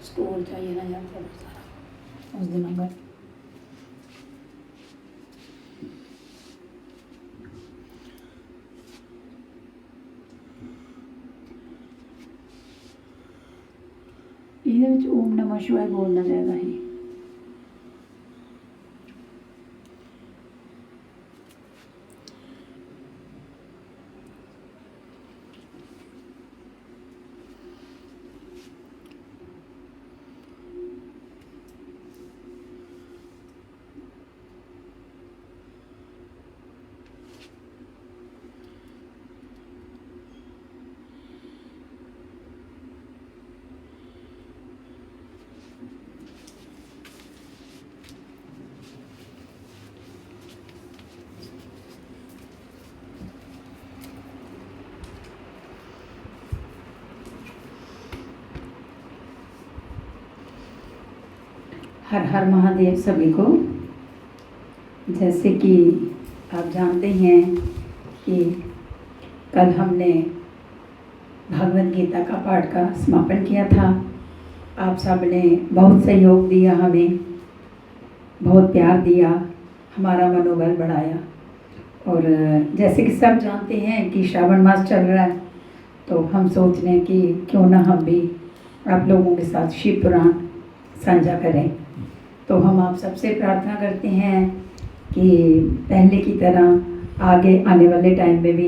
Store चाहिए ना यार थोड़ा सारा उस दिन अगर ਇਹਦੇ ਵਿੱਚ ਓਮ ਨਮः शिवाय बोलना जाएगा ही। हर हर महादेव सभी को। जैसे कि आप जानते हैं कि कल हमने भगवद गीता का पाठ का समापन किया था। आप सब ने बहुत सहयोग दिया, हमें बहुत प्यार दिया, हमारा मनोबल बढ़ाया। और जैसे कि सब जानते हैं कि श्रावण मास चल रहा है, तो हम सोच रहे हैं कि क्यों ना हम भी आप लोगों के साथ शिव पुराण साझा करें। तो हम आप सबसे प्रार्थना करते हैं कि पहले की तरह आगे आने वाले टाइम में भी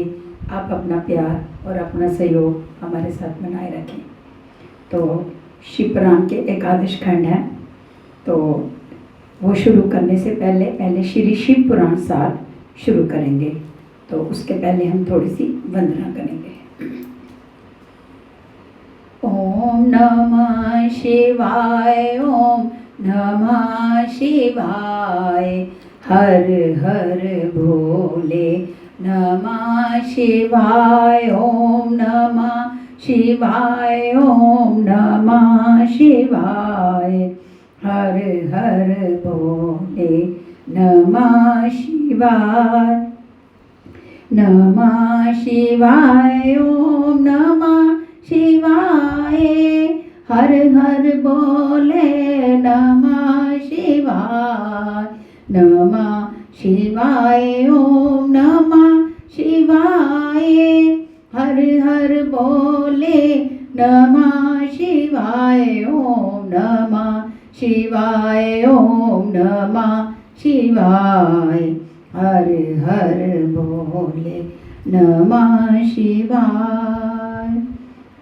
आप अपना प्यार और अपना सहयोग हमारे साथ बनाए रखें। तो शिव पुराण के एकादश खंड हैं, तो वो शुरू करने से पहले श्री शिव पुराण सार शुरू करेंगे। तो उसके पहले हम थोड़ी सी वंदना करेंगे। ओम नमः शिवाय, ओम नमः शिवाय, हर हर भोले नमः शिवाय, ओम नमः शिवाय, ओम नमः शिवाय, हर हर भोले नमः शिवाय, नमः शिवाय, ओम नमः शिवाय, हर हर बोले नमः शिवाय, नमः शिवाय, ओम नमः शिवाय, हर हर बोले नमः शिवाय, ओम नमः शिवाय, ओम नमः शिवाय, हर हर बोले नमः शिवाय।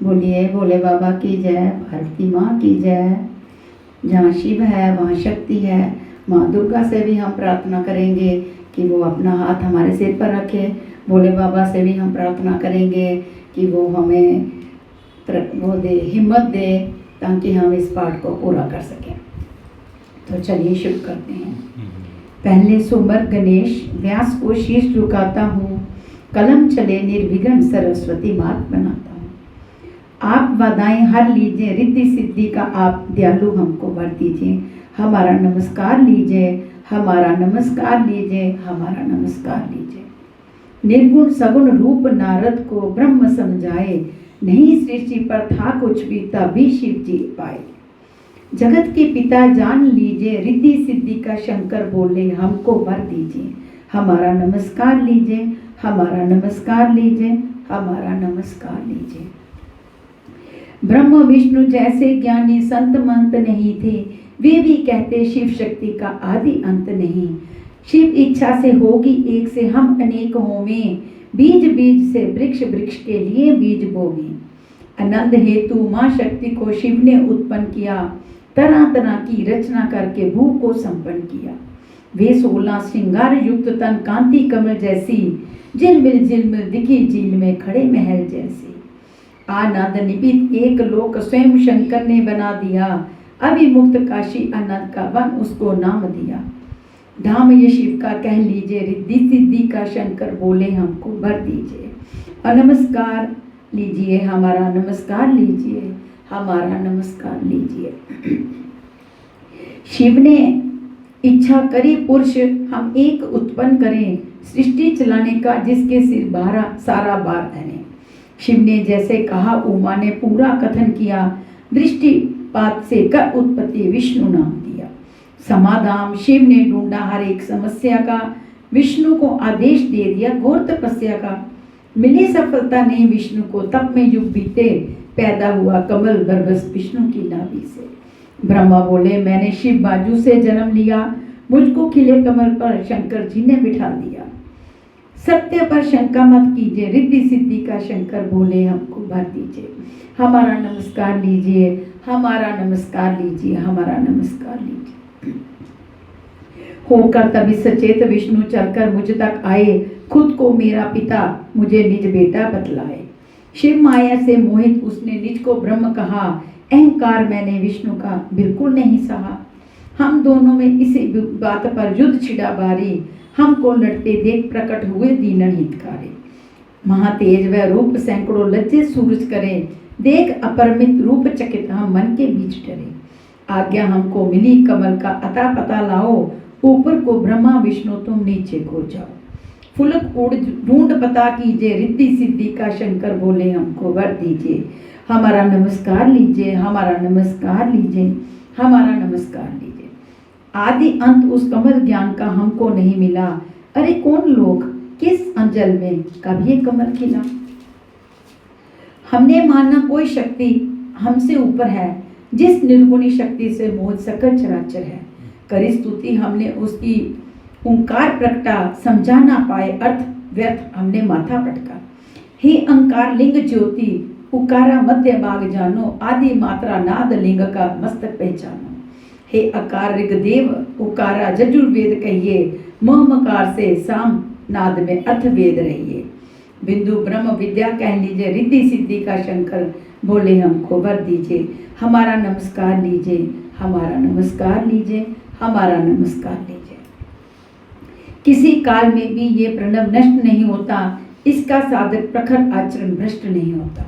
बोलिए भोले बाबा की जय, भारती माँ की जय। जहाँ शिव है वहाँ शक्ति है। माँ दुर्गा से भी हम प्रार्थना करेंगे कि वो अपना हाथ हमारे सिर पर रखे। भोले बाबा से भी हम प्रार्थना करेंगे कि वो हमें वो दे, हिम्मत दे, ताकि हम इस पाठ को पूरा कर सकें। तो चलिए शुरू करते हैं। पहले सुमर गणेश, व्यास को शीश झुकाता हूँ, कलम चले निर्विघ्न सरस्वती मात बनाता हूँ। आप बाधाएं हर लीजिए, रिद्धि सिद्धि का आप दयालु हमको वर दीजिए। हमारा नमस्कार लीजिए, हमारा नमस्कार लीजिए, हमारा नमस्कार लीजिए। निर्गुण सगुण रूप नारद को ब्रह्म समझाए, नहीं सृष्टि पर था कुछ भी तभी शिव जी पाए। जगत के पिता जान लीजिए, रिद्धि सिद्धि का शंकर बोले हमको वर दीजिए। हमारा नमस्कार लीजिए, हमारा नमस्कार लीजिए, हमारा नमस्कार लीजिए। ब्रह्म विष्णु जैसे ज्ञानी संत मंत नहीं थे, वे भी कहते शिव शक्ति का आदि अंत नहीं। शिव इच्छा से होगी एक से हम अनेक होवें, बीज बीज से वृक्ष वृक्ष के लिए बीज बोवें। आनंद हेतु माँ शक्ति को शिव ने उत्पन्न किया, तरह तरह की रचना करके भू को संपन्न किया। वे 16 श्रृंगार युक्त तन कांति कमल जैसी, झिलमिल दिखी झील में खड़े महल जैसी। आनंद निपित एक लोक स्वयं शंकर ने बना दिया, अभिमुक्त काशी आनंद का वन उसको नाम दिया। धाम ये शिव का कह लीजिए, रिद्धि सिद्धि का शंकर बोले हमको वर दीजिए। और नमस्कार लीजिए, हमारा नमस्कार लीजिए, हमारा नमस्कार लीजिए। शिव ने इच्छा करी पुरुष हम एक उत्पन्न करें, सृष्टि चलाने का जिसके सिर सारा बार धने। शिव ने जैसे कहा उमा ने पूरा कथन किया, दृष्टिपात से कर उत्पत्ति विष्णु नाम दिया। समाधान शिव ने ढूंढा हर एक समस्या का, विष्णु को आदेश दे दिया घोर तपस्या का। मिली सफलता नहीं विष्णु को, तप में युग बीते, पैदा हुआ कमल बरबस विष्णु की नाभि से। ब्रह्मा बोले मैंने शिव बाजू से जन्म लिया, मुझको खिले कमल पर शंकर जी ने बिठा दिया। सत्य पर शंका मत कीजिए, रिद्धि सिद्धि का शंकर बोले हमको भर दीजिए। हमारा नमस्कार लीजिए, हमारा नमस्कार लीजिए, हमारा नमस्कार लीजिए। होकर तभी सचेत विष्णु चलकर मुझ तक आए, खुद को मेरा पिता मुझे निज बेटा बतलाए। शिव माया से मोहित उसने निज को ब्रह्म कहा, अहंकार मैंने विष्णु का बिल्कुल नहीं सहा। हम दोनों में इसी बात पर युद्ध छिड़ा बारी, हमको लड़ते देख प्रकट हुए दीनन हितकारी। महातेज वह रूप सैकड़ों लज्जे सूरज करे, देख अपरमित रूप चकित हम मन के बीच डरे। आज्ञा हमको मिली कमल का अता पता लाओ, ऊपर को ब्रह्मा विष्णु तुम नीचे को जाओ। फुलक उड़ ढूंढ पता कीजिए, रिद्धि सिद्धि का शंकर बोले हमको वर दीजिए। हमारा नमस्कार लीजिए, हमारा नमस्कार लीजिए, हमारा नमस्कार लीजिए। आदि अंत उस कमल ज्ञान का हमको नहीं मिला, अरे कौन लोग किस अंजल में कभी ये कमल खिला। हमने माना कोई शक्ति हमसे ऊपर है, जिस निर्गुणी शक्ति से मोह सकल चराचर है। करी स्तुति हमने उसकी, ओंकार प्रकटा समझा ना पाए अर्थ व्यर्थ हमने माथा पटका। हे अंकार लिंग ज्योति उकारा मध्य भाग जानो, आदि मात्रा नाद लिंग का मस्तक पहचानो। हे अकार ऋग्वेद उकारा यजुर्वेद कहिए, ममकार से साम नाद में अर्थ वेद रहिए। बिंदु ब्रह्म विद्या कह लीजिए, रिद्धि सिद्धि का शंकर बोले हमको वर दीजिए। हमारा नमस्कार लीजिए, हमारा नमस्कार लीजिए, हमारा नमस्कार लीजिए। किसी काल में भी ये प्रणव नष्ट नहीं होता, इसका साधक प्रखर आचरण भ्रष्ट नहीं होता।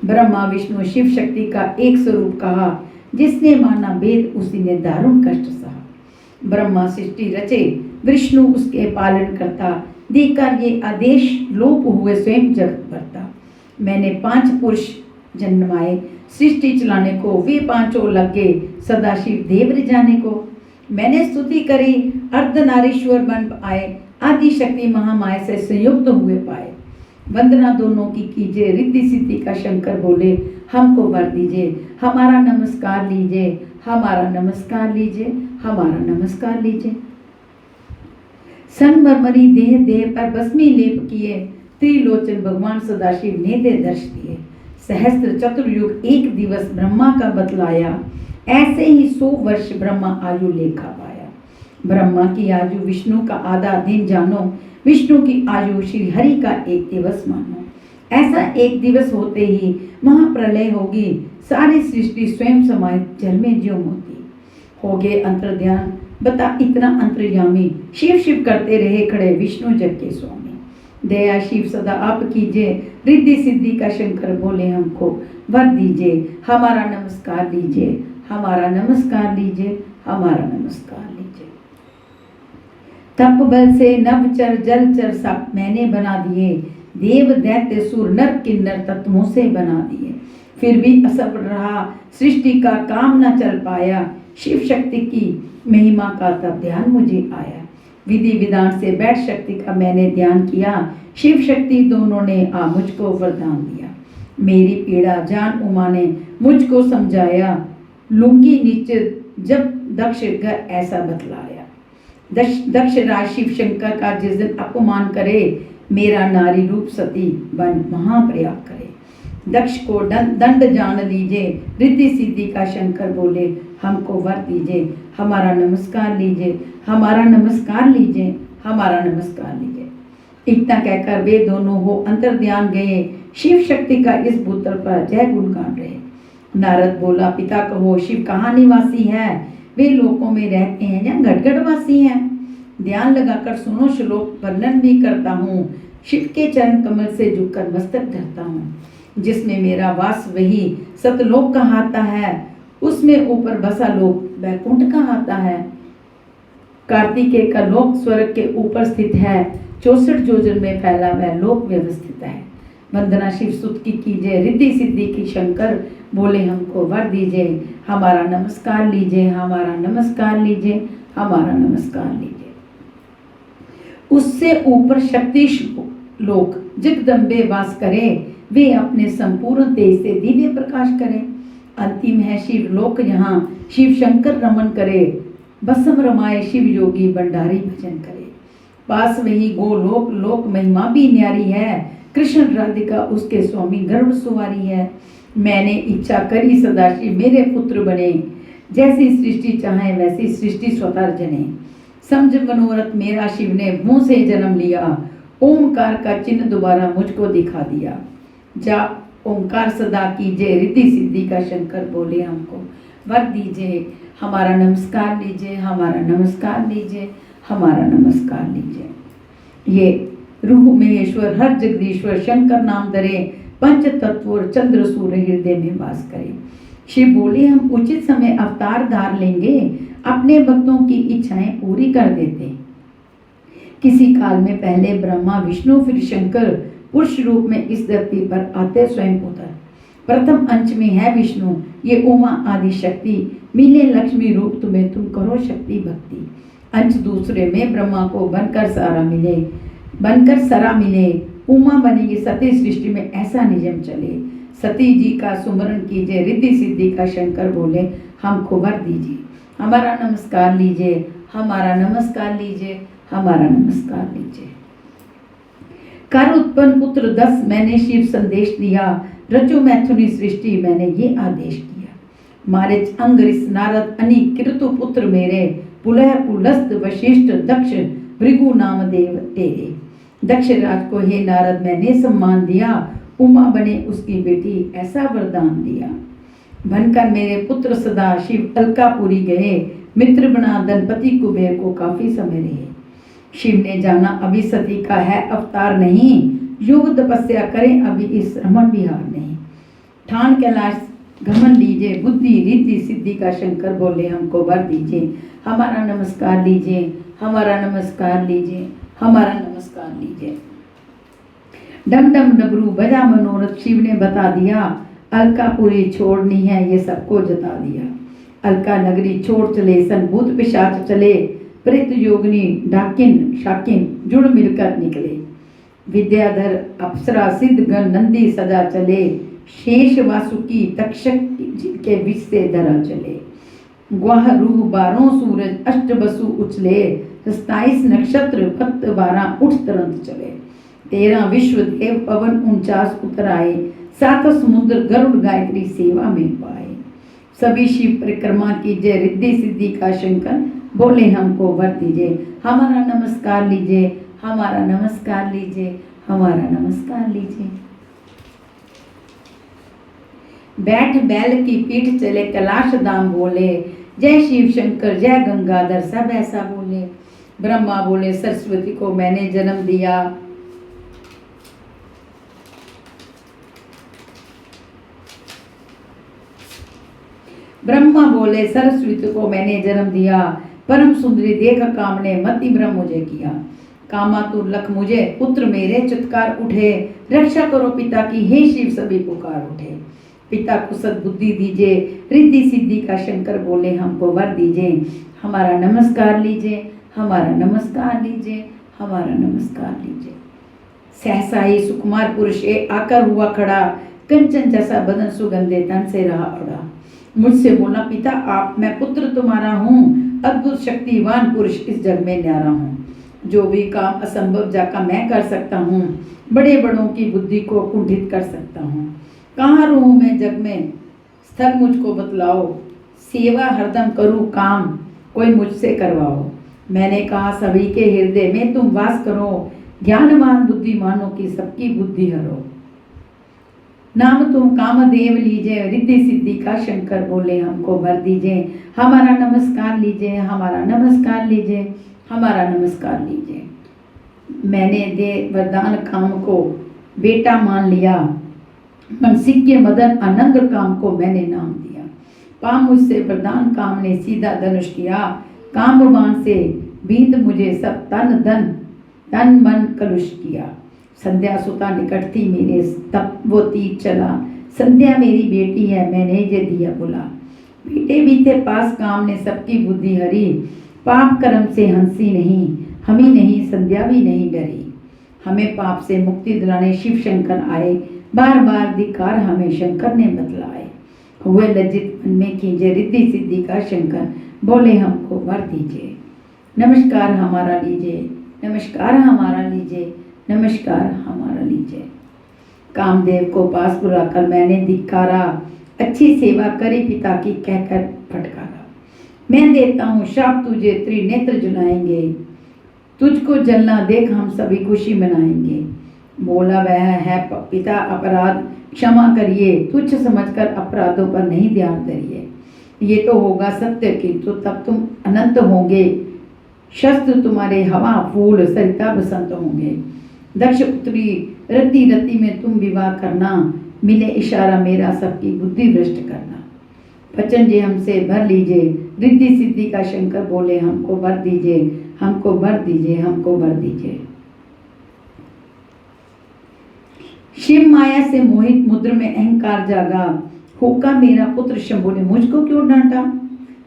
ब्रह्मा विष्णु शिव शक्ति का एक स्वरूप कहा, जिसने माना वेद उसी ने दारुण कष्ट सहा। ब्रह्मा सृष्टि रचे, विष्णु उसके पालन करता, देकर ये आदेश लोप हुए स्वयं जगत भरता। मैंने 5 पुरुष जन्माए सृष्टि चलाने को, वे 5 लगे सदाशिव देव रिझाने को। मैंने स्तुति करी अर्धनारीश्वर बन आए, आदि शक्ति महामाया से संयुक्त हुए पाए। वंदना दोनों की कीजिए, रिद्धि सिद्धि का शंकर बोले हमको वर दीजिए। हमारा नमस्कार लीजिए, हमारा नमस्कार लीजिए, हमारा नमस्कार लीजिए। संगमरमरी देह देह पर भस्मी लेप किए, त्रिलोचन भगवान सदाशिव ने दे दर्श दिए। सहस्त्र चतुर्युग एक दिवस ब्रह्मा का बतलाया, ऐसे ही 100 वर्ष ब्रह्मा आयु लेखा पाया। ब्रह्मा की आयु विष्णु का आधा दिन जानो, विष्णु की आयु श्री हरि का एक दिवस मानो। ऐसा एक दिवस होते ही महाप्रलय होगी, सारी सृष्टि स्वयं समाहित जल में ज्यों होती। हो गए अंतर्ध्यान बता इतना अंतर्यामी, शिव शिव करते रहे खड़े विष्णु जग के स्वामी। दया शिव सदा आप कीजिए, रिद्धि सिद्धि का शंकर बोले हमको वर दीजिए। हमारा नमस्कार लीजिए, हमारा नमस्कार लीजिए, हमारा नमस्कार लीजिए। तप बल से नवचर जलचर सब मैंने बना दिए, देव दैत्य सुर नर किन्नर तत्वों से बना दिए। फिर भी असफल रहा सृष्टि का काम न चल पाया, शिव शक्ति की महिमा का तब ध्यान मुझे आया। विधि विधान से बैठ शक्ति का मैंने ध्यान किया, शिव शक्ति दोनों ने आ मुझको वरदान दिया। मेरी पीड़ा जान उमा ने मुझको समझाया, लूंगी नीचे जब दक्ष घर ऐसा बतलाया। दक्ष राज शिव शंकर का जिस दिन अपमान करे, मेरा नारी रूप सती बन महाप्रयाग करे। दक्ष को दंड जान लीजिए, रिद्धि सिद्धि का शंकर बोले हमको वर दीजिए। हमारा नमस्कार लीजिए, हमारा नमस्कार लीजिए, हमारा नमस्कार लीजिए। इतना कहकर वे दोनों हो अंतर ध्यान गए, शिव शक्ति का इस भूतल पर जय गुण गान रहे। नारद बोला पिता कहो शिव कहाँ निवासी है, वे लोकों में रहते हैं या गढ़गढ़वासी हैं। ध्यान लगाकर सुनो श्लोक वर्णन भी करता हूँ, शिव के चरण कमल से झुककर मस्तक धरता हूँ। जिसमें मेरा वास वही सतलोक कहाता है, उसमें ऊपर बसा लोक वैकुंठ कहाता है। कार्तिकेय का लोक स्वर्ग के ऊपर स्थित है, 64 योजन में फैला वह लोक व्यवस्थित है। वंदना शिव सुत की कीजिए, रिद्धि सिद्धि की शंकर बोले हमको वर दीजिए। हमारा नमस्कार लीजिए, हमारा नमस्कार लीजिए, हमारा नमस्कार लीजिए। उससे ऊपर शक्ति लोक जगदम्बे वास करे, वे अपने संपूर्ण तेज से दिव्य प्रकाश करें। अंतिम है शिव लोक, यहाँ शिव शंकर रमन करे, बसम रमाए शिव योगी भंडारी भजन करे। पास वही गोलोक लोक महिमा भी न्यारी है, कृष्ण राधिका उसके स्वामी गर्भ सुवारी है। मैंने इच्छा करी सदाशिव मेरे पुत्र बने, जैसी सृष्टि चाहे वैसी सृष्टि स्वतः जने। समझ मनोरथ मेरा शिव ने मुंह से जन्म लिया, ओमकार का चिन्ह दोबारा मुझको दिखा दिया। जाप ओंकार सदा कीजिए, रिद्धि सिद्धि का शंकर बोले हमको वर दीजिए। हमारा नमस्कार लीजिए, हमारा नमस्कार लीजिए, हमारा नमस्कार लीजिए। ये रूह महेश्वर हर जगदीश्वर शंकर नाम धरे, पंच तत्व चंद्र सूर्य हृदय में वास करे। शिव बोले हम उचित समय अवतार धार लेंगे, अपने भक्तों की इच्छाएं पूरी कर देते। किसी काल में पहले ब्रह्मा विष्णु फिर शंकर पुरुष रूप में इस धरती पर आते स्वयं उतर। प्रथम अंश में है विष्णु, ये उमा आदि शक्ति, मिले लक्ष्मी रूप तुम्हें तुम करो शक्ति भक्ति। अंश दूसरे में ब्रह्मा को बनकर सरा मिले, उमा बनेगी सती सृष्टि में ऐसा नियम चले। सती जी का सुमरण कीजिए, रिद्धि सिद्धि का शंकर बोले हमको वर दीजिए। हमारा नमस्कार लीजिए, हमारा नमस्कार लीजिए, हमारा नमस्कार लीजिए। कर उत्पन्न पुत्र 10 मैंने शिव संदेश दिया, रचो मैथुनी सृष्टि मैंने ये आदेश किया। मारिच अंगरिस नारद अनि कृतु पुत्र मेरे, पुलह पुलस्त वशिष्ठ दक्ष भृगु नाम देव तेरे। दक्ष राज को हे नारद मैंने सम्मान दिया, उमा बने उसकी बेटी ऐसा वरदान दिया। बनकर मेरे पुत्र सदा शिव अलकापुरी गए, मित्र बना धनपति कुबेर को काफी समय रहे। शिव ने जाना अभी सती का है अवतार नहीं, योग तपस्या करें अभी इस रमण विहार नहीं। ठान कैलाश घमन लीजिए, बुद्धि रिद्धि सिद्धि का शंकर बोले हमको वर दीजिए। हमारा नमस्कार लीजिए, हमारा नमस्कार लीजिए, हमारा नमस्कार लीजिए। डम डम डबरू बजा मनोरथ शिव ने बता दिया, अलकापुरी छोड़नी है ये सबको जता दिया। अलका नगरी छोड़ चले सन भूत पिशाच चले, प्रेत योगिनी डाकिन शाकिन जुड़ मिलकर निकले। विद्याधर अप्सरा सिद्ध गण नंदी सजा चले, शेष वासुकी तक्षक जिनके विष से धरा चले। ग्वाह रूह 12 सूरज अष्ट बसु उछले, 27 नक्षत्र भक्त 12 उठ तुरंत चले। 13 विश्व देव पवन 49 उतर आए, 7 समुद्र गरुड़ गायत्री सेवा में पाए। सभी शिव परिक्रमा कीजिए, रिद्धि सिद्धि का शंकर बोले हमको वर दीजिए। हमारा नमस्कार लीजिए, हमारा नमस्कार लीजिए, हमारा नमस्कार लीजिए। बैठ बैल की पीठ चले कैलाश धाम बोले, जय शिव शंकर जय गंगाधर सब ऐसा बोले। ब्रह्मा बोले सरस्वती को मैंने जन्म दिया, ब्रह्मा बोले सरस्वती को मैंने जन्म दिया, परम सुंदरी देख काम ने मति भ्रम मुझे किया। कामातुर लख मुझे पुत्र मेरे चित्कार उठे, रक्षा करो पिता की हे शिव सभी पुकार उठे। पिता को सद्बुद्धि दीजिए, रिद्धि सिद्धि का शंकर बोले हमको वर दीजिए। हमारा नमस्कार लीजिए, हमारा नमस्कार लीजिए, हमारा नमस्कार लीजिए। सहसा ही सुकुमार पुरुष आकर हुआ खड़ा, कंचन जैसा बदन सुगंधे तन से रहा उड़ा। मुझसे बोला पिता आप मैं पुत्र तुम्हारा हूँ, अद्भुत शक्तिवान पुरुष इस जग में न्यारा हूँ। जो भी काम असंभव जाका मैं कर सकता हूँ, बड़े बड़ों की बुद्धि को कुंठित कर सकता हूँ। कहाँ रहूँ मैं जग में स्थल मुझको बतलाओ, सेवा हरदम करूँ काम कोई मुझसे करवाओ। मैंने कहा सभी के हृदय में तुम वास करो, ज्ञानवान बुद्धिमानों की सबकी बुद्धि हरो। नाम तुम कामदेव लीजिए, रिद्धि सिद्धि का शंकर बोले हमको वर दीजिए। हमारा नमस्कार लीजिए, हमारा नमस्कार लीजिए, हमारा नमस्कार लीजिए। मैंने दे वरदान काम को बेटा मान लिया, मनसिक्य मदन अनंग काम को मैंने नाम दिया। पा मुझसे वरदान काम ने सीधा धनुष किया, काम बाण से बीत मुझे सब तन मन कलुष किया। संध्या सुता निकट थी मेरे, तब वो तीर चला। संध्या मेरी बेटी है, मैंने जे दिया बुला। बेटे भी थे पास, काम ने सबकी बुद्धि हरी। पाप कर्म से हंसी नहीं, हम ही नहीं संध्या भी नहीं डरी। हमें पाप से मुक्ति दिलाने शिव शंकर आए, बार बार धिक्कार हमें शंकर ने बतलाए। हुए लज्जित मन में कीजिए रिद्धि सिद्धि का शंकर, बोले हमको वर दीजिए। नमस्कार हमारा लीजिए, नमस्कार हमारा लीजिए, नमस्कार हमारा लीजिए। कामदेव को पास बुलाकर मैंने धिक्कारा, अच्छी सेवा करी पिता की कहकर फटकारा। मैं देता हूँ शाप तुझे, त्रिनेत्र जलाएंगे, तुझको जलना देख हम सभी खुशी मनाएंगे। बोला वह है पिता अपराध क्षमा करिए, तुच्छ समझकर अपराधों पर नहीं ध्यान करिए। ये तो होगा सत्य, किंतु तब तुम अनंत होंगे। शस्त्र तुम्हारे हवा फूल सरिता बसंत होंगे। दक्ष पुत्री रति रति में तुम विवाह करना, मिले इशारा मेरा सबकी बुद्धि भ्रष्ट करना। वचन जे हमसे भर लीजिए, रिद्धि सिद्धि का शंकर बोले हमको वर दीजिए, हमको वर दीजिए, हमको वर दीजिए। शिव माया से मोहित मुद्र में अहंकार जागा, होका मेरा पुत्र शंभु ने मुझको क्यों डांटा।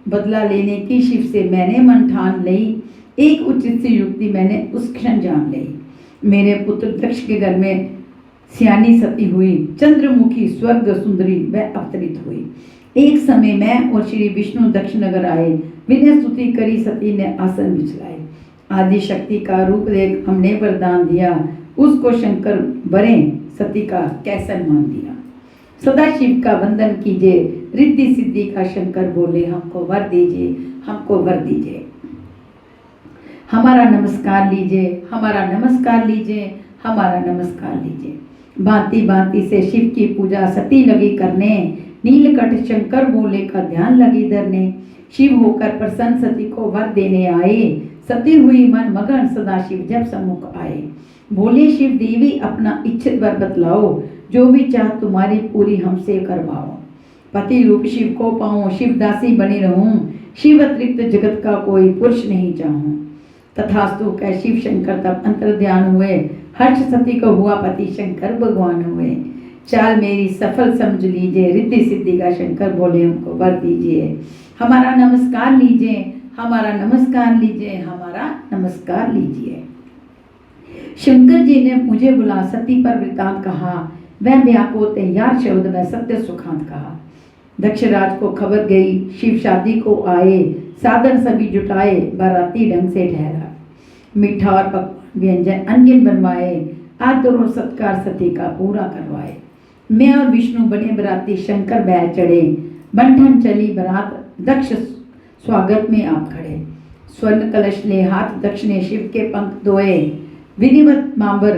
बदला लेने की शिव से मैंने मन ठान लई, एक उचित सी युक्ति मैंने उस क्षण जान ली। मेरे पुत्र दक्ष के घर में सियानी सती हुई, चंद्रमुखी स्वर्ग सुंदरी वह अवतरित हुई। एक समय मैं और श्री विष्णु दक्ष नगर आए, विनय स्तुति करी सती ने आसन बिछलाए। आदि शक्ति का रूप देख हमने वरदान दिया, उसको शंकर बरे सती का कैसन मान दिया। सदा शिव का वंदन कीजिए, रिद्धि सिद्धि का शंकर बोले हमको वर दीजिए, हमको वर दीजिए। हमारा नमस्कार लीजिए, हमारा नमस्कार लीजिए, हमारा नमस्कार लीजिए। भांति भांति से शिव की पूजा सती लगी करने, नीलकंठ शंकर बोले का ध्यान लगी धरने। शिव होकर प्रसन्न सती को वर देने आए, सती हुई मन मगन सदाशिव जब सम्मुख आए। बोले शिव देवी अपना इच्छित वर बतलाओ, जो भी चाह तुम्हारी पूरी हमसे करवाओ। पति रूप शिव को पाऊं, शिव दासी बनी रहूं, शिव अतिरिक्त जगत का कोई पुरुष नहीं चाहूं। तथास्तु कह शिव शंकर तब अंतर ध्यान हुए, हर्ष सती को हुआ पति शंकर भगवान हुए। चाल मेरी सफल समझ लीजिए, रिद्धि सिद्धि का शंकर बोले हमको वर दीजिए। हमारा नमस्कार लीजिए, हमारा नमस्कार लीजिए, हमारा नमस्कार लीजिए। शंकर जी ने मुझे बुला सती पर वृतांत कहा, वह ब्याह को तैयार शब्द में सत्य सुखांत कहा। दक्षराज को खबर गई, शिव शादी को आए, साधन सभी जुटाए, बाराती ढंग से ठहरा। मीठा और पकवान व्यंजन अनगिन बनवाए, आदर और सत्कार सती का पूरा करवाए। मैं और विष्णु बने बराती, शंकर बैल चढ़े, बंठन चली बरात, दक्ष स्वागत में आप खड़े। स्वर्ण कलश ले हाथ दक्ष ने शिव के पंख धोए, विधिवत मांबर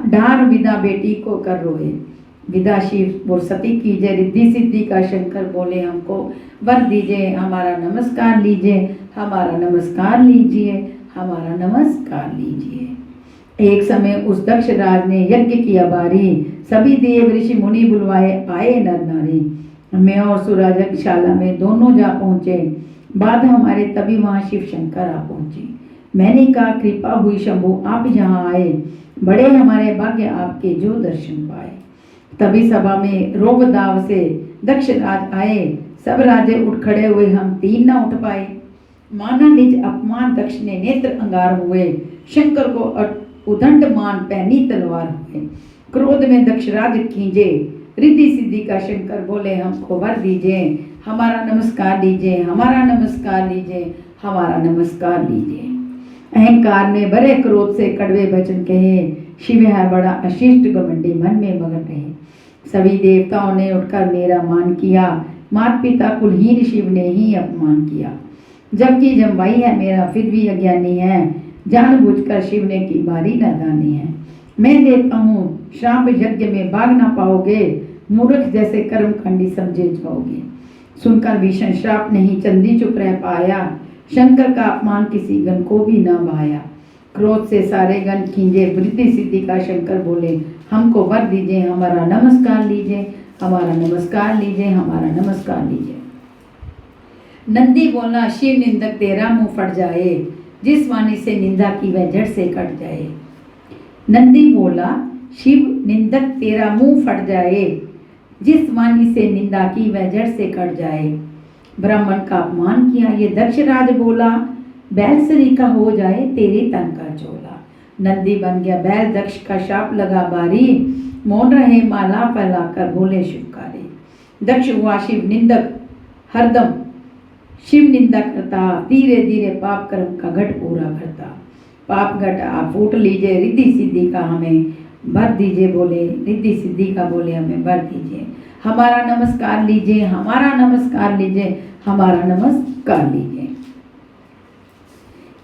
ढार विदा बेटी को कर रोए। विदा शिव और सती की जय, रिद्धि सिद्धि का शंकर बोले हमको वर दीजिए। हमारा नमस्कार लीजिए, हमारा नमस्कार लीजिए, हमारा नमस्कार लीजिए। एक समय उस दक्ष राज ने यज्ञ किया बारी, सभी देव ऋषि मुनि बुलवाए आए नर नारी। मैं और सुराज शाला में दोनों जा पहुँचे, बाद हमारे तभी वहाँ शिव शंकर आ पहुँचे। मैंने कहा कृपा हुई शंभु आप यहाँ आए, बड़े हमारे भाग्य आपके जो दर्शन पाए। तभी सभा में रोग दाव से दक्ष राज आए, सब राजे उठ खड़े हुए, हम तीन न उठ पाए। माना निज अपमान दक्ष ने नेत्र अंगार हुए, शंकर को उदंड मान पहनी तलवार हुए। क्रोध में दक्ष राज खींचे, रिद्धि सिद्धि का शंकर बोले हमको वर दीजिए। हमारा नमस्कार लीजिए, हमारा नमस्कार लीजिए, हमारा नमस्कार लीजिए। अहंकार में भरे क्रोध से कड़वे वचन कहे, शिव है बड़ा अशिष्ट घमंडी मन में मगन रहे। सभी देवताओं ने उठकर मेरा मान किया, माता पिता कुलहीन शिव ने ही अपमान किया। जबकि जमवाई है मेरा फिर भी अज्ञानी है, जानबूझकर शिव ने की बारी नादानी है। मैं देता हूँ श्राप यज्ञ में भाग ना पाओगे, मूर्ख जैसे कर्मखंडी समझे जाओगे। सुनकर भीषण श्राप नहीं चंदी चुप रह पाया, शंकर का अपमान किसी गण को भी ना भाया। क्रोध से सारे गण खींचे, रिद्धि सिद्धि का शंकर बोले हमको वर दीजिए। हमारा नमस्कार लीजिए, हमारा नमस्कार लीजिए, हमारा नमस्कार लीजिए। नंदी बोला शिव निंदक तेरा मुंह फट जाए, जिस वाणी से निंदा की वह जड़ से कट जाए। नंदी बोला, शिव निंदक तेरा मुंह फट जाए, जिस वाणी से निंदा की वह जड़ से कट जाए। ब्राह्मण का अपमान किया ये दक्ष राज बोला, बैल सरीका हो जाए तेरे तन का चोला। नंदी बन गया बैल, दक्ष का शाप लगा बारी, मौन रहे माला फैलाकर बोले शुभकारी। दक्ष हुआ शिव निंदक हरदम, शिव निंदा करता, धीरे धीरे पाप कर्म का घट पूरा करता। पाप घट आप फूट लीजिए, रिद्धि सिद्धि का हमें भर दीजिए, बोले रिद्धि सिद्धि का बोले हमें भर दीजिए। हमारा नमस्कार लीजिए, हमारा नमस्कार लीजिए, हमारा नमस्कार लीजिए।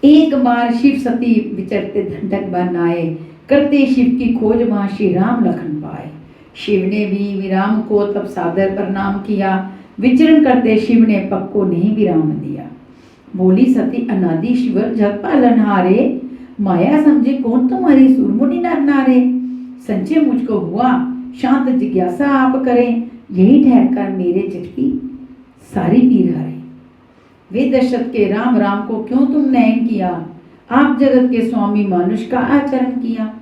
एक बार शिव सती विचरते दंडक बन आए, करते शिव की खोज वहां श्री राम लखन पाए। शिव ने भी राम को तब सादर प्रणाम किया, विचरण करते शिव ने पग को नहीं विराम दिया। बोली सती अनादि शिवर जग पालनहारे, माया समझे कौन तुम्हारी सुरमुनि नर नारे। संचय मुझको हुआ शांत जिज्ञासा आप करें, यही ठहर कर मेरे चित्त की सारी पीर हरे। वे दशरथ के राम राम को क्यों तुम नयन किया, आप जगत के स्वामी मानुष का आचरण किया।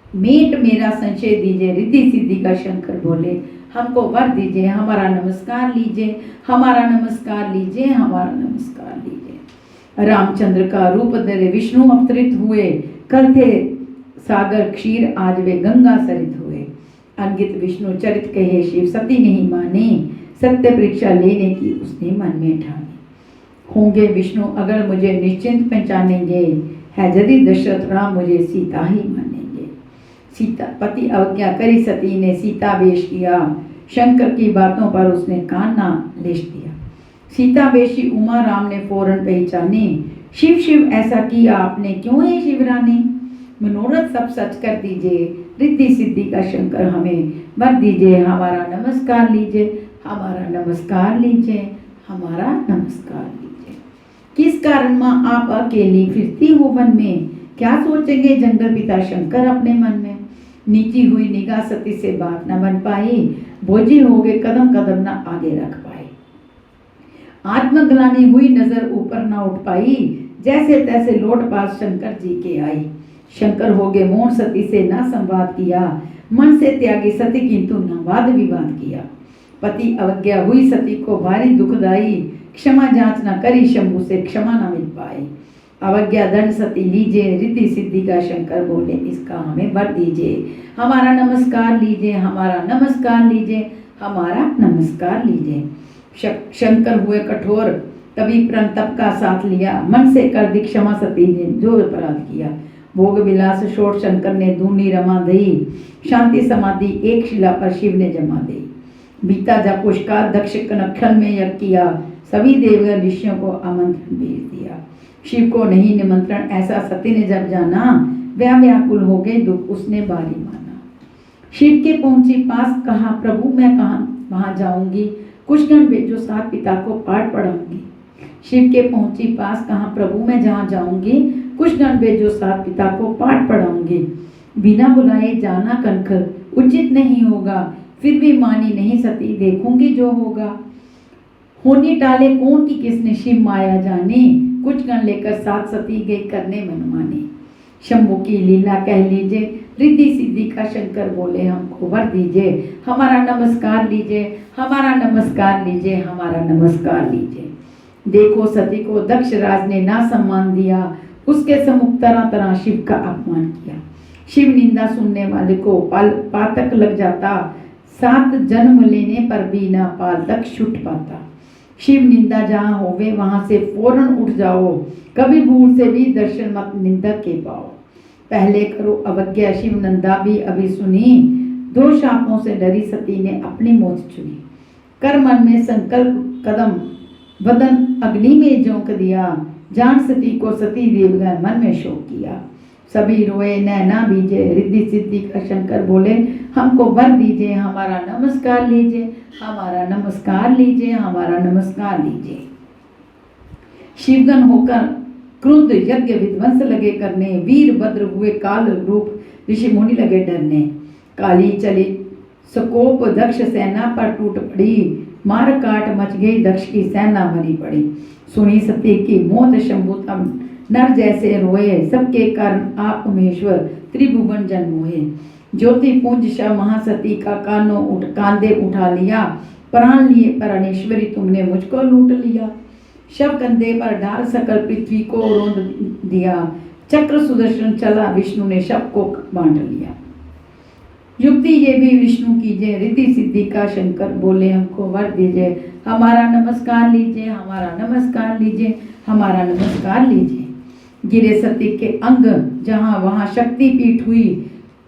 मेट मेरा संशय दीजिए, रिद्धि सिद्धि का शंकर बोले हमको वर दीजिए, हमारा नमस्कार लीजिए, हमारा नमस्कार लीजिए, हमारा नमस्कार लीजिए। रामचंद्र का रूप धरे विष्णु अवतरित हुए, कल थे सागर क्षीर आज वे गंगा सरित हुए। अंगित विष्णु चरित कहे शिव सती नहीं माने, सत्य परीक्षा लेने की उसने मन में ठानी। होंगे विष्णु अगर मुझे निश्चिंत पहचानेंगे, है यदि दशरथ राम मुझे सीता ही मानेंगे। सीता पति अवज्ञा करी सती ने सीता वेश किया, शंकर की बातों पर उसने कान ना लेश दिया। सीता वेशी उमा राम ने फौरन पहचानी, शिव शिव ऐसा किया आपने क्यों है शिवरानी। मनोरथ सब सच कर दीजिए, रिद्धि सिद्धि का शंकर हमें वर दीजिए, हमारा नमस्कार लीजिए, हमारा नमस्कार लीजिए, हमारा नमस्कार लीजिए। किस कारण माँ आप अकेली फिरती हो वन में, क्या सोचेंगे जंगल पिता शंकर अपने मन में। नीची हुई निगाह सती से बात न बन पाई, बोझी हो गए कदम कदम न आगे रख पाए। आत्मग्लानि हुई नजर ऊपर न उठ पाई, जैसे तैसे लौट पास शंकर जी के आई। शंकर हो गए मौन सती से न संवाद किया, मन से त्यागी सती किंतु न वाद विवाद किया। पति अवज्ञा हुई सती को भारी दुखदाई, क्षमा जांच न करी शंभु से क्षमा न मिल पाई। अवज्ञा दंड सती लीजिए, रिद्धि सिद्धि का शंकर बोले इसका हमें वर दीजिए, हमारा नमस्कार लीजिए, हमारा नमस्कार लीजिए, हमारा नमस्कार लीजिए। शंकर हुए कठोर, तभी प्रण तप का साथ लिया, मन से कर दी क्षमा सती ने जो अपराध किया। भोग विलास शोर शंकर ने दूनी रमा दई, शांति समाधि एक शिला पर शिव ने जमा दी। बीता जा पुष्कार दक्ष कनखल में यज्ञ किया, सभी देवगण ऋषियों को आमंत्रण भेज दिया। शिव को नहीं निमंत्रण ऐसा सती ने जब जाना, वह व्याकुल हो गए दुख उसने बारी माना। शिव के पहुंची पास कहा प्रभु मैं कहाँ वहां जाऊंगी, कुछ गण भेजो साथ पिता को पाठ पढ़ाऊंगी। शिव के पहुंची पास कहा प्रभु मैं जहाँ जाऊंगी, कुछ गण भेजो साथ पिता को पाठ पढ़ाऊंगी। बिना बुलाए जाना कनखल उचित नहीं होगा, फिर भी मानी नहीं सती देखूंगी जो होगा। होनी टाले कौन की किसने शिव माया जानी, कुछ गण लेकर साथ सती गई करने मनमानी। शंभु की लीला कह लीजिए, रिद्धि सिद्धि का शंकर बोले हमको वर दीजिए, हमारा नमस्कार लीजिए, हमारा नमस्कार लीजिए, हमारा नमस्कार लीजिए। देखो सती को दक्ष राज ने ना सम्मान दिया, उसके सम्मुख तरह तरह शिव का अपमान किया। शिव निंदा सुनने वाले को पातक लग जाता, 7 जन्म लेने पर भी ना पाल तक छूट पाता। शिव निंदा जहाँ होवे वहां से फौरन उठ जाओ, कभी भूल से भी दर्शन मत निंदा के पाओ। पहले करो अवज्ञा शिव नंदा भी अभी सुनी, 2 शापों से डरी सती ने अपनी मौत चुनी। कर मन में संकल्प कदम वदन अग्नि में झोंक दिया, जान सती को सती देवगण मन में शोक किया। सभी रोए नैना बीजे, रिद्धि सिद्धि का शंकर बोले हमको वर दीजिए, हमारा नमस्कार लीजिए, हमारा नमस्कार लीजिए, हमारा नमस्कार लीजिए। शिवगण होकर क्रुद्ध यज्ञ विध्वंस लगे करने, वीरभद्र हुए काल रूप ऋषि मुनि लगे डरने। काली चली सकोप दक्ष सेना पर टूट पड़ी, मार काट मच गई, दक्ष की सेना मरी पड़ी। सुनी सती की मौत शंभु तब नर जैसे रोए, सबके कारण आप महेश्वर त्रिभुवन जन मोहे। ज्योति पुंज श महासती का कांधे उठा लिया, प्राण लिए प्राणेश्वरी तुमने मुझको लूट लिया। शव कंधे पर डाल सकल पृथ्वी को रोंद दिया, चक्र सुदर्शन चला विष्णु ने शव को बांट लिया। युक्ति ये भी विष्णु कीजिए, रिद्धि सिद्धि का शंकर बोले हमको वर दीजिए। हमारा नमस्कार लीजिए, हमारा नमस्कार लीजिए, हमारा नमस्कार लीजिए। गिरे सती के अंग जहाँ वहाँ शक्ति पीठ हुई,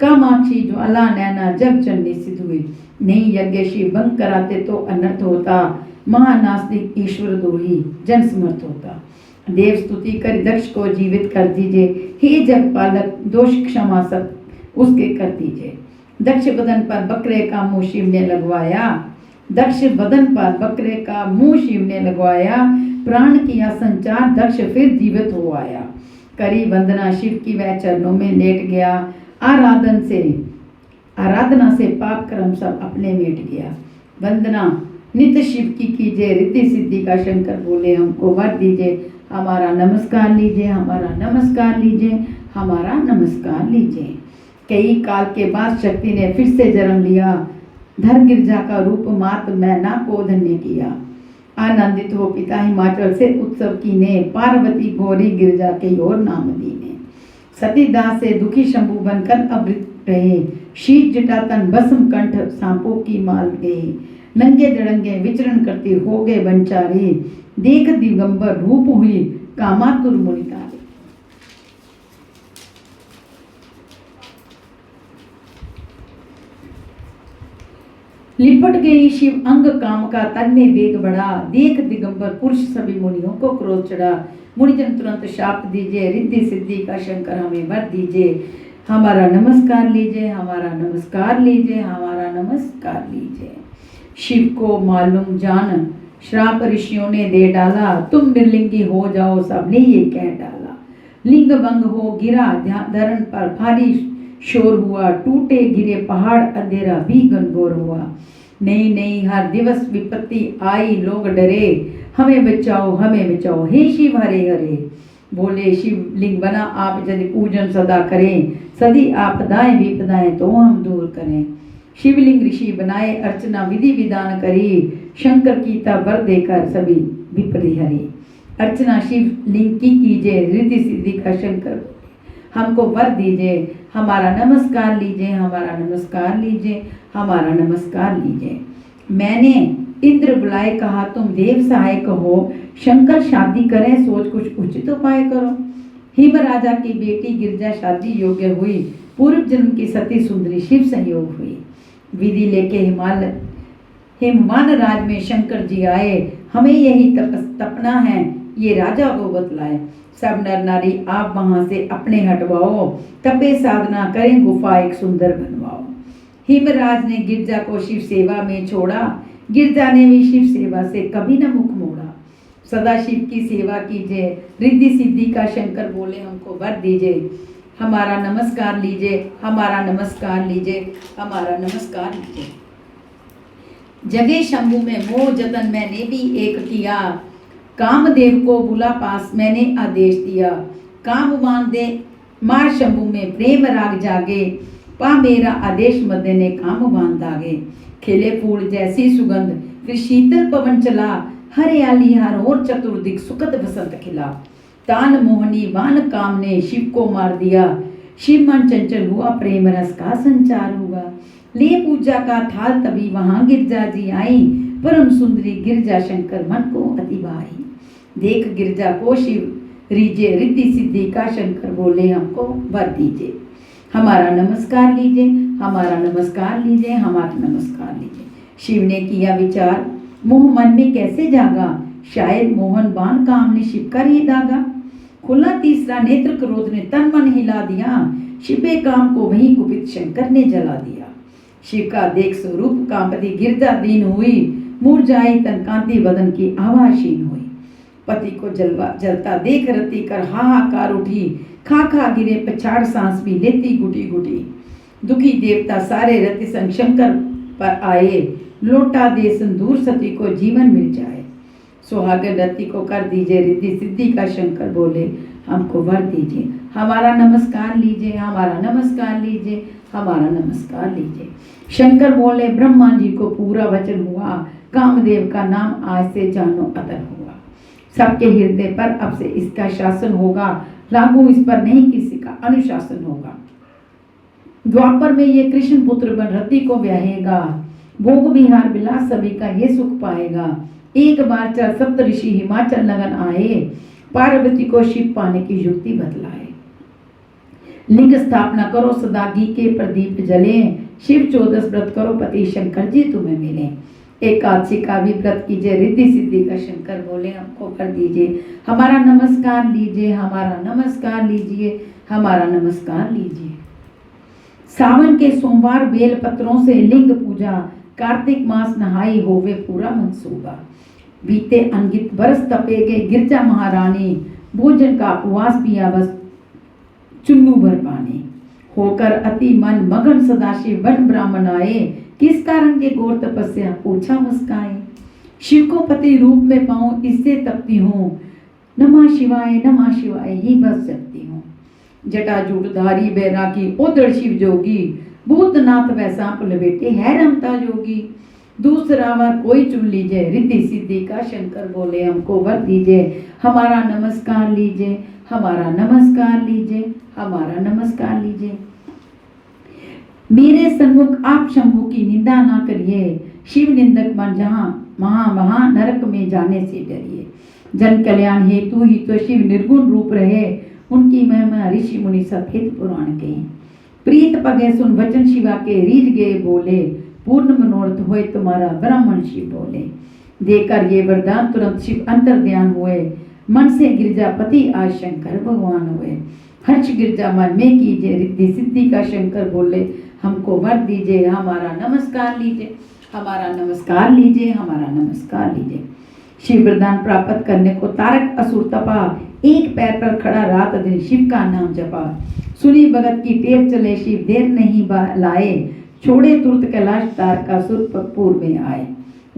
कामाक्षी ज्वाला नैना जब चंडी सिद्ध हुई। नहीं यज्ञ शिव भंग कराते तो अनर्थ होता, महानास्तिक ईश्वर द्रोही जन समर्थ होता। देव स्तुति कर दक्ष को जीवित कर दीजिए, हे जग पालक दोष क्षमा सब उसके कर दीजिए। दक्ष बदन पर बकरे का मुंह शिव ने लगवाया, दक्ष बदन पर बकरे का मुंह शिव ने लगवाया। प्राण किया संचार, दक्ष फिर जीवित हो आया। करी वंदना शिव की वह चरणों में लेट गया, आराधना से पाप कर्म सब अपने मिट गया। वंदना नित्य शिव की कीजिए, रिद्धि सिद्धि का शंकर बोले हमको वर दीजिए। हमारा नमस्कार लीजिए, हमारा नमस्कार लीजिए, हमारा नमस्कार लीजिए। कई काल के बाद शक्ति ने फिर से जन्म लिया, धर गिरजा का रूप मात मैना को धन्य किया। आनंदित हो पिता हिमाचल से उत्सव कीने, पार्वती गौरी गिरजा के ओर नाम दीने। सतीदास से दुखी शंभु बनकर अवृत रहे, शीत जटा तन भस्म कंठ सांपों की माल गए। नंगे दड़ंगे विचरण करते हो गए बंचारे, देख दिगंबर रूप हुई कामातुर मुनि तारे। लिपट गई शिव अंग काम का, तन में वेग बढ़ा, देख दिगंबर पुरुष सभी मुनियों को क्रोध चढ़ा। मुनिजन तुरंत शाप दीजिए, रिद्धि सिद्धि का शंकर हमें वर दीजिए। हमारा नमस्कार लीजिए, हमारा नमस्कार लीजिए, हमारा नमस्कार लीजिए। शिव को मालूम जान श्राप ऋषियों ने दे डाला, तुम निर्लिंगी हो जाओ सबने ये कह डाला। लिंग भंग हो गिरा धरण पर, भारी शोर हुआ, टूटे गिरे पहाड़, अंधेरा भी घनघोर हुआ। नहीं नहीं हर दिवस विपत्ति आई, लोग डरे, हमें बचाओ हमें बचाओ, हे शिव हरे हरे। बोले शिव लिंग बना आप यदि पूजन सदा करें, सदी आपदाएं विपदाएं तो हम दूर करें। शिवलिंग ऋषि बनाए अर्चना विधि विधान करी, शंकर की वर देकर सभी विपरि हरी। अर्चना शिवलिंग की कीजिए, रिद्धि सिद्धि का शंकर हमको वर दीजिए। हमारा नमस्कार लीजिए, हमारा नमस्कार लीजिए, हमारा नमस्कार लीजिए। मैंने इंद्र बुलाए कहा तुम देव सहायक हो, शंकर शादी करें सोच कुछ उचित उपाय करो। हिम राजा की बेटी गिरजा शादी योग्य हुई, पूर्व जन्म की सती सुंदरी शिव संयोग हुई। विधि लेके हिमवान राज में शंकर जी आए, हमें यही तपना है ये राजा को बतलाए। सब नर नारी आप वहां से अपने हटवाओ, तपे साधना करें गुफा एक सुंदर बनवाओ। हिमराज ने गिरजा को शिव सेवा में छोड़ा, गिरजा ने भी शिव सेवा से कभी न मुख मोड़ा। सदा शिव की सेवा कीजिए, रिद्धि सिद्धि का शंकर बोले हमको वर दीजिए। हमारा नमस्कार लीजिए, हमारा नमस्कार लीजिए, हमारा नमस्कार लीजिए। जगे शंभु में मोह जतन मैंने भी एक किया, कामदेव को बुला पास मैंने आदेश दिया। काम बांधे मार शंभु में प्रेम राग जागे, पा मेरा आदेश मध्य ने काम बांध दागे। खिले फूल जैसी सुगंध फिर शीतल पवन चला, हरियाली हर और चतुर्दिक सुखद बसंत खिला। तान मोहनी वान काम ने शिव को मार दिया, शिव मन चंचल हुआ प्रेम रस का संचार हुआ। ले पूजा का थाल तभी वहां गिरजा जी आई, परम सुंदरी गिरजा शंकर मन को अति भाई। देख गिरजा को शिव रीजे, रिद्धि सिद्धि का शंकर बोले हमको वर दीजिए। हमारा नमस्कार लीजिए, हमारा नमस्कार लीजिए, हमारा नमस्कार लीजिए। शिव ने किया विचार मोह मन में कैसे जागा, शायद मोहन बाण काम ने शिव कर ही दागा। खुला तीसरा नेत्र क्रोध ने तन मन हिला दिया, शिवे काम को वहीं कुपित शंकर ने जला दिया। शिव का देख स्वरूप कांपती गिरजा दीन हुई, मुरझाई तन कांति बदन की आवाशीन हुई। पति को जलता देख रति कर हाहाकार उठी, खा खा गिरे पछाड़ सांस भी लेती गुटी गुटी। दुखी देवता सारे रति संग शंकर पर आए, लौटा दे सिंदूर सती को जीवन मिल जाए। सुहागन रति को कर दीजिए रिद्धि सिद्धि का शंकर बोले हमको वर दीजिए। हमारा नमस्कार लीजिए, हमारा नमस्कार लीजिए, हमारा नमस्कार लीजिए। शंकर बोले ब्रह्मा जी को पूरा वचन हुआ, कामदेव का नाम आज से जानो अतर हुआ। सबके हृदय पर अब से इसका शासन होगा, लागू इस पर नहीं किसी का अनुशासन होगा। द्वापर में ये कृष्ण पुत्र बन रति को ब्याहेगा, भोग विहार विलास सभी का ये सुख पाएगा। एक बार चल सप्त ऋषि हिमाचल लगन आए, पार्वती को शिव पाने की युक्ति बतलाए। लिंग स्थापना करो सदा घी के प्रदीप जले, शिव 14 व्रत करो पति शंकर जी तुम्हें मिले। एकादशी का भी व्रत कीजिए, रिद्धि सिद्धि का शंकर बोले हमको कर दीजिए। हमारा नमस्कार लीजिए, हमारा नमस्कार लीजिए, हमारा नमस्कार लीजिए। सावन के सोमवार बेल पत्रों से लिंग पूजा, कार्तिक मास नहाई होवे पूरा मनसूबा। बीते अनगित बरस तपेगे गिरजा महारानी, भोजन का उपवास पिया बस चुन्नू भर पानी। होकर अति मन मगन सदाशिव वन ब्राह्मण आए, किस कारण के घोर तपस्या पूछा मुस्काए। शिव को पति रूप में पाऊं इससे तपती हूँ, नमः शिवाय ही बस जपती हूँ। जटाजूटधारी बैरागी उदड़ शिव जोगी, भूतनाथ वैसा लपेटे है रमता जोगी। दूसरा वर कोई चुन लीजिए, रिद्धि सिद्धि का शंकर बोले हमको वर दीजिए। हमारा नमस्कार लीजिए, हमारा नमस्कार लीजिए, हमारा नमस्कार लीजिए। मेरे सन्मुख आप शंभु की निंदा ना करिए, शिव निंदक मन जहाँ महा नरक में जाने से डरिए। जन कल्याण हेतु ही तो शिव निर्गुण रूप रहे, उनकी महिमा ऋषि मुनि सफेद पुराण के। प्रीत पगे सुन वचन शिवा के रीझ गए बोले, पूर्ण मनोरथ होए तुम्हारा ब्राह्मण शिव बोले। देकर ये वरदान तुरंत शिव अंतर ध्यान हुए, मन से गिरजापति आज शंकर भगवान हुए। हर्ष गिरजा मन में कीजिए, रिद्धि सिद्धि का शंकर बोले हमको वर दीजिए। हमारा नमस्कार लीजिए, हमारा नमस्कार लीजिए, हमारा नमस्कार लीजिए। शिव वरदान प्राप्त करने को तारक असुर तपा, एक पैर पर खड़ा रात दिन शिव का नाम जपा। सुनी भगत की टेप चले शिव देर नहीं लाए, छोड़े तुरंत कैलाश तारकासुर पूर्व में आए।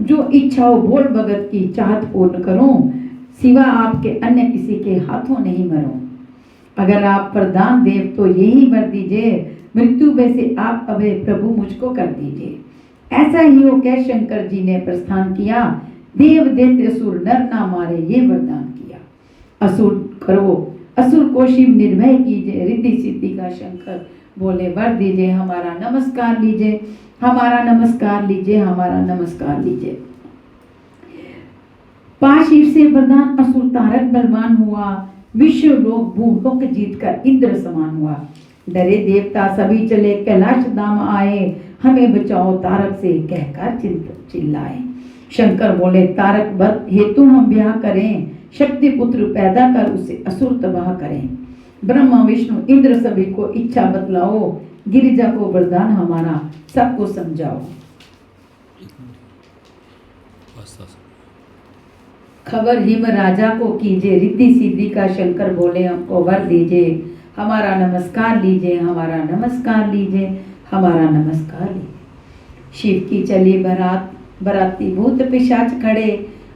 जो इच्छा हो बोल भगत की चाहत पूर्ण करूं, सिवा आपके अन्य किसी के हाथों नहीं मरूं। अगर आप वरदान देव तो यही वर दीजिए, मृत्यु वैसे आप अभय प्रभु मुझको कर दीजिए। ऐसा ही हो कह शंकर जी ने प्रस्थान किया, देव दैत्य असुर नर ना मारे ये वरदान किया। असुर को शिव निर्भय कीजिए, रिद्धि सिद्धि का शंकर बोले वर दीजिए। हमारा नमस्कार लीजिए, हमारा नमस्कार लीजिए, हमारा नमस्कार लीजिए। पांच शिव से वरदान असुर तारक बलवान हुआ, विश्व लोक भूलोक जीत कर इंद्र समान हुआ। डरे देवता सभी चले कैलाश धाम आए, हमें बचाओ तारक से कहकर चिल्लाए। शंकर बोले तारक वध हेतु हम ब्याह करें, शक्ति पुत्र पैदा कर उसे असुर तबाह करें। ब्रह्मा विष्णु इंद्र सभी को इच्छा बतलाओ, गिरिजा को वरदान हमारा सबको समझाओ। खबर हिम राजा को कीजिए, रिद्धि सिद्धि का शंकर बोले हमको वर दीजिए। हमारा नमस्कार लीजिए, हमारा नमस्कार लीजिए, हमारा नमस्कार लीजिए। शिव की चली बारात, बराती भूत पिशाच खड़े,